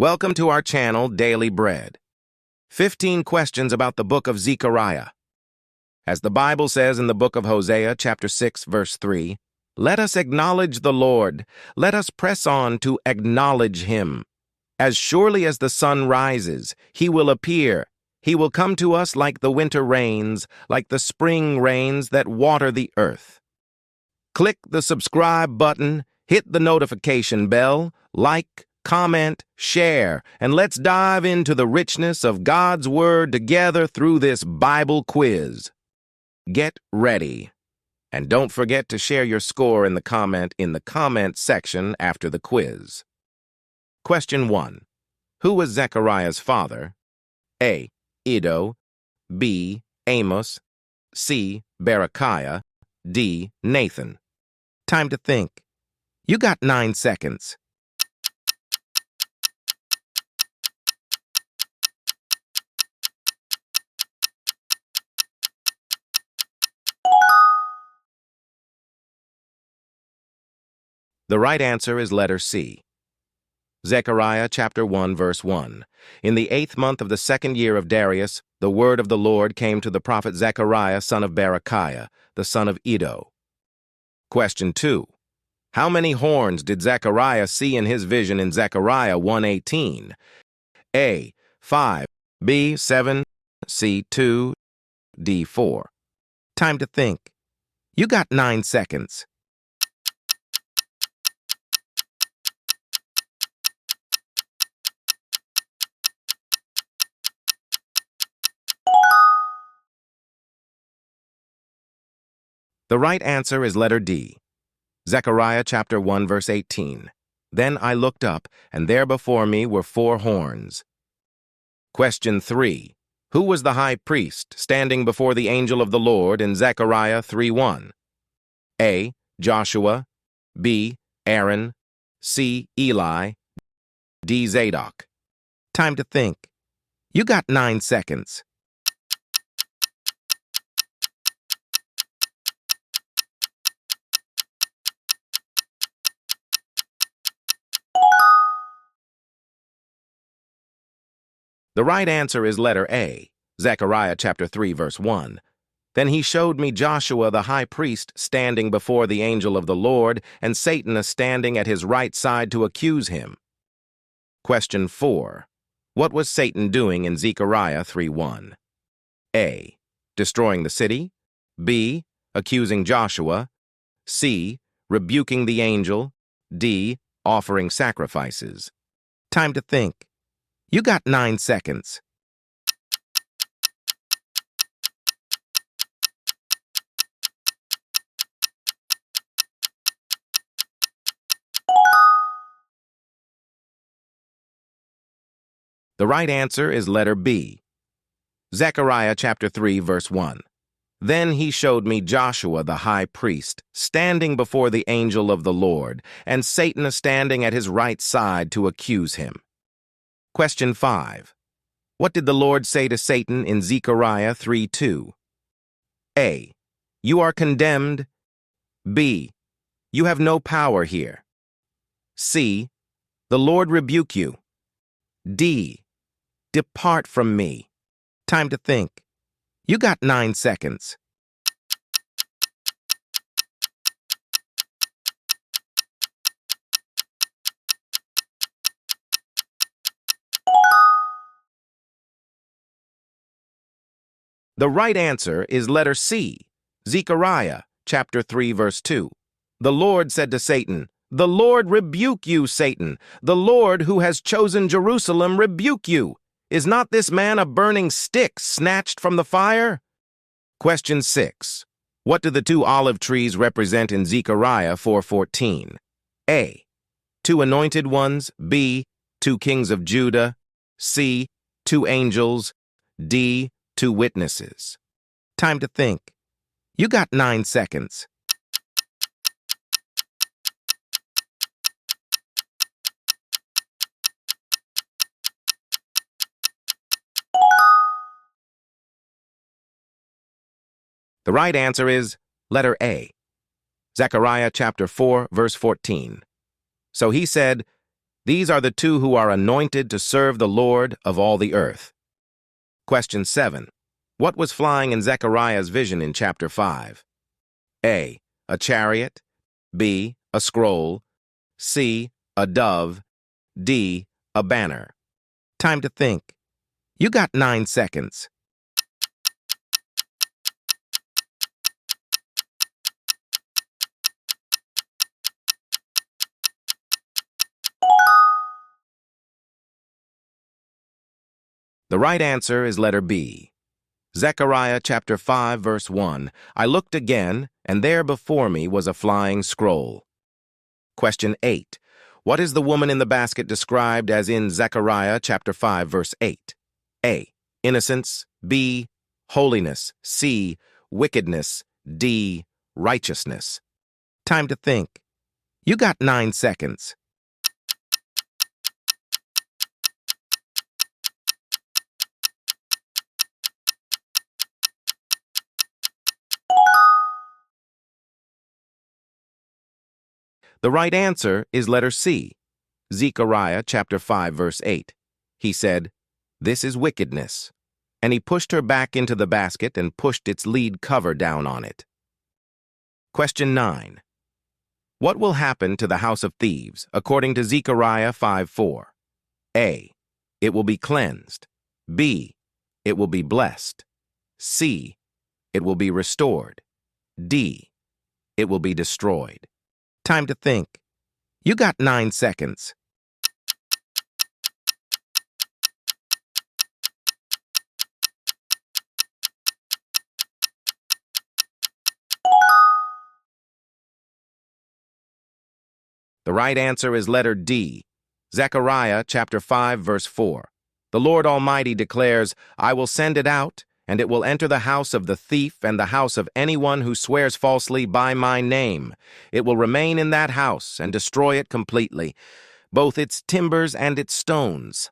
Welcome to our channel, Daily Bread. 15 questions about the Book of Zechariah. As the Bible says in the Book of Hosea, chapter 6, verse 3, "Let us acknowledge the Lord. Let us press on to acknowledge Him. As surely as the sun rises, He will appear. He will come to us like the winter rains, like the spring rains that water the earth." Click the subscribe button, hit the notification bell, like, comment, share, and let's dive into the richness of God's Word together through this Bible quiz. Get ready. And don't forget to share your score in the comment section after the quiz. Question 1. Who was Zechariah's father? A. Iddo, B. Amos, C. Berechiah, D. Nathan. Time to think. You got 9 seconds. The right answer is letter C. Zechariah chapter 1, verse 1. In the 8th month of the 2nd year of Darius, the word of the Lord came to the prophet Zechariah, son of Berechiah, the son of Iddo. Question 2. How many horns did Zechariah see in his vision in Zechariah 1:18? A. 5, B. 7, C. 2, D. 4. Time to think. You got 9 seconds. The right answer is letter D. Zechariah chapter 1, verse 18. Then I looked up, and there before me were 4 horns. Question 3. Who was the high priest standing before the angel of the Lord in Zechariah 3:1? A. Joshua, B. Aaron, C. Eli, D. Zadok. Time to think. You got 9 seconds. The right answer is letter A, Zechariah chapter 3, verse 1. Then he showed me Joshua the high priest standing before the angel of the Lord, and Satan standing at his right side to accuse him. Question 4. What was Satan doing in Zechariah 3:1? A. Destroying the city, B. Accusing Joshua, C. Rebuking the angel, D. Offering sacrifices. Time to think. You got 9 seconds. The right answer is letter B. Zechariah chapter 3, verse 1. Then he showed me Joshua the high priest, standing before the angel of the Lord, and Satan standing at his right side to accuse him. Question 5. What did the Lord say to Satan in Zechariah 3:2? A. You are condemned. B. You have no power here. C. The Lord rebuke you. D. Depart from me. Time to think. You got 9 seconds. The right answer is letter C, Zechariah chapter 3, verse 2. The Lord said to Satan, "The Lord rebuke you, Satan. The Lord who has chosen Jerusalem rebuke you. Is not this man a burning stick snatched from the fire?" Question 6. What do the 2 olive trees represent in Zechariah 4:14? A. 2 anointed ones, B. 2 kings of Judah, C. 2 angels, D. 2 witnesses. Time to think. You got 9 seconds. The right answer is letter A, Zechariah chapter 4, verse 14. So he said, These are the two who are anointed to serve the Lord of all the earth. Question 7. What was flying in Zechariah's vision in chapter 5? A. A chariot. B. A scroll. C. A dove. D. A banner. Time to think. You got 9 seconds. The right answer is letter B. Zechariah chapter 5, verse 1. I looked again, and there before me was a flying scroll. Question 8. What is the woman in the basket described as in Zechariah chapter 5, verse 8? A. Innocence. B. Holiness. C. Wickedness. D. Righteousness. Time to think. You got 9 seconds. The right answer is letter C. Zechariah chapter 5, verse 8. He said, "This is wickedness." And he pushed her back into the basket and pushed its lead cover down on it. Question 9. What will happen to the house of thieves according to Zechariah 5:4? A. It will be cleansed. B. It will be blessed. C. It will be restored. D. It will be destroyed. Time to think. You got 9 seconds. The right answer is letter D. Zechariah chapter 5, verse 4. The Lord Almighty declares, "I will send it out, and it will enter the house of the thief and the house of anyone who swears falsely by my name. It will remain in that house and destroy it completely, both its timbers and its stones."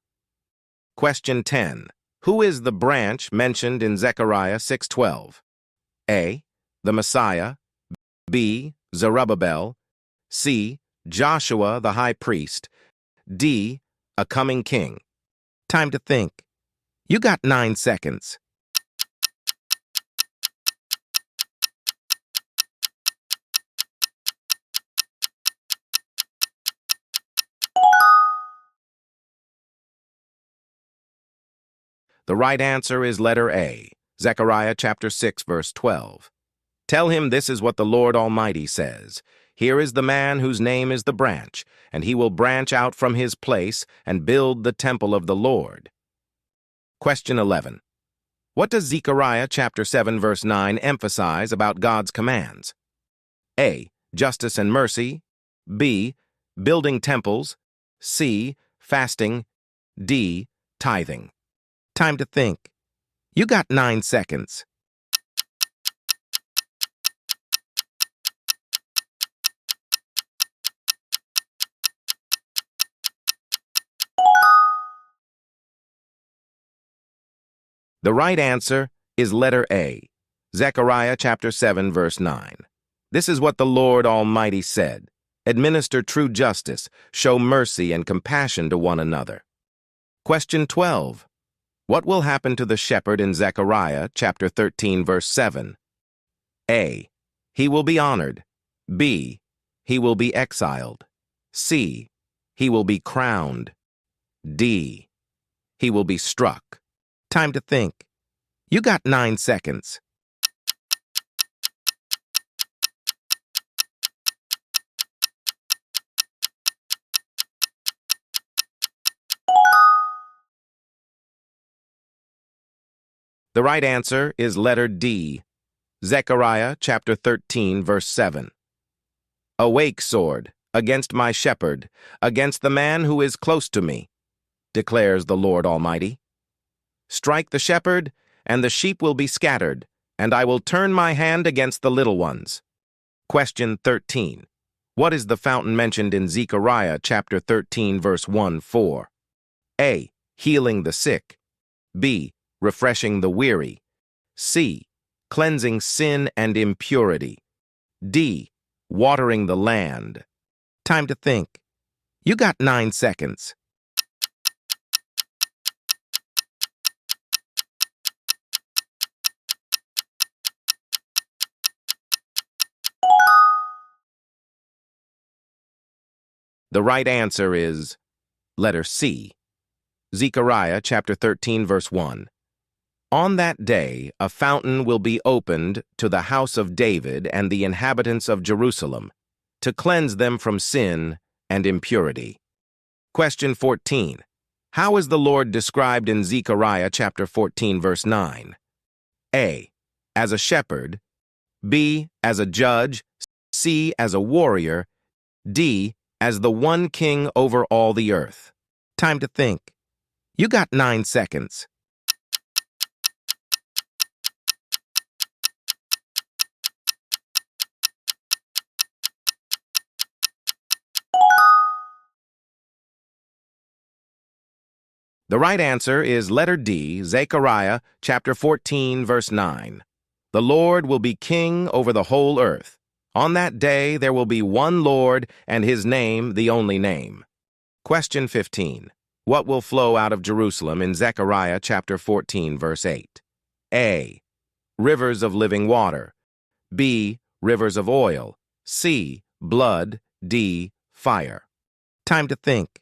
Question 10. Who is the branch mentioned in Zechariah 6:12? A. The Messiah. B. Zerubbabel. C. Joshua the high priest. D. A coming king. Time to think. You got 9 seconds. The right answer is letter A. Zechariah chapter 6, verse 12. Tell him this is what the Lord Almighty says. Here is the man whose name is the branch, and he will branch out from his place and build the temple of the Lord. Question 11. What does Zechariah chapter 7, verse 9 emphasize about God's commands? A. Justice and mercy. B. Building temples. C. Fasting. D. Tithing. Time to think. You got 9 seconds. The right answer is letter A. Zechariah chapter 7, verse 9. This is what the Lord Almighty said. Administer true justice, show mercy and compassion to one another. Question 12. What will happen to the shepherd in Zechariah chapter 13, verse 7? A. He will be honored. B. He will be exiled. C. He will be crowned. D. He will be struck. Time to think. You got 9 seconds. The right answer is letter D. Zechariah chapter 13, verse 7. Awake, sword, against my shepherd, against the man who is close to me, declares the Lord Almighty. Strike the shepherd, and the sheep will be scattered, and I will turn my hand against the little ones. Question 13. What is the fountain mentioned in Zechariah chapter 13, verse 1-4? A. Healing the sick. B. Refreshing the weary. C. Cleansing sin and impurity. D. Watering the land. Time to think. You got 9 seconds. The right answer is letter C. Zechariah chapter 13, verse 1. On that day, a fountain will be opened to the house of David and the inhabitants of Jerusalem, to cleanse them from sin and impurity. Question 14. How is the Lord described in Zechariah chapter 14, verse 9? A. As a shepherd. B. As a judge. C. As a warrior. D. As the one king over all the earth. Time to think. You got 9 seconds. The right answer is letter D, Zechariah chapter 14, verse 9. The Lord will be king over the whole earth. On that day there will be one Lord, and his name the only name. Question 15. What will flow out of Jerusalem in Zechariah chapter 14, verse 8? A. Rivers of living water. B. Rivers of oil. C. Blood. D. Fire. Time to think.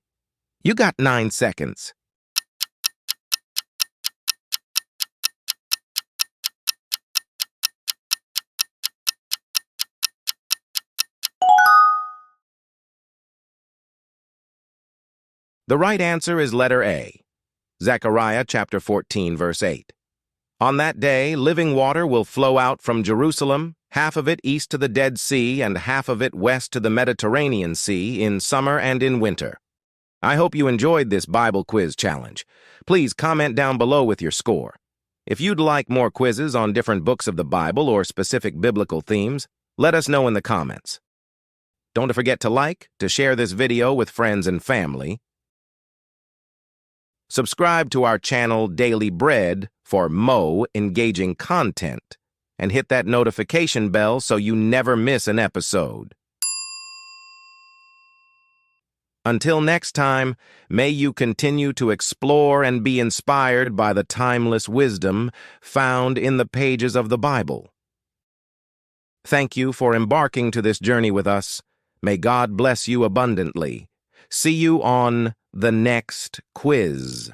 You got 9 seconds. The right answer is letter A, Zechariah chapter 14, verse 8. On that day, living water will flow out from Jerusalem, half of it east to the Dead Sea and half of it west to the Mediterranean Sea in summer and in winter. I hope you enjoyed this Bible quiz challenge. Please comment down below with your score. If you'd like more quizzes on different books of the Bible or specific biblical themes, let us know in the comments. Don't forget to share this video with friends and family. Subscribe to our channel Daily Bread for more engaging content, and hit that notification bell so you never miss an episode. Until next time, may you continue to explore and be inspired by the timeless wisdom found in the pages of the Bible. Thank you for embarking to this journey with us. May God bless you abundantly. See you on the next quiz.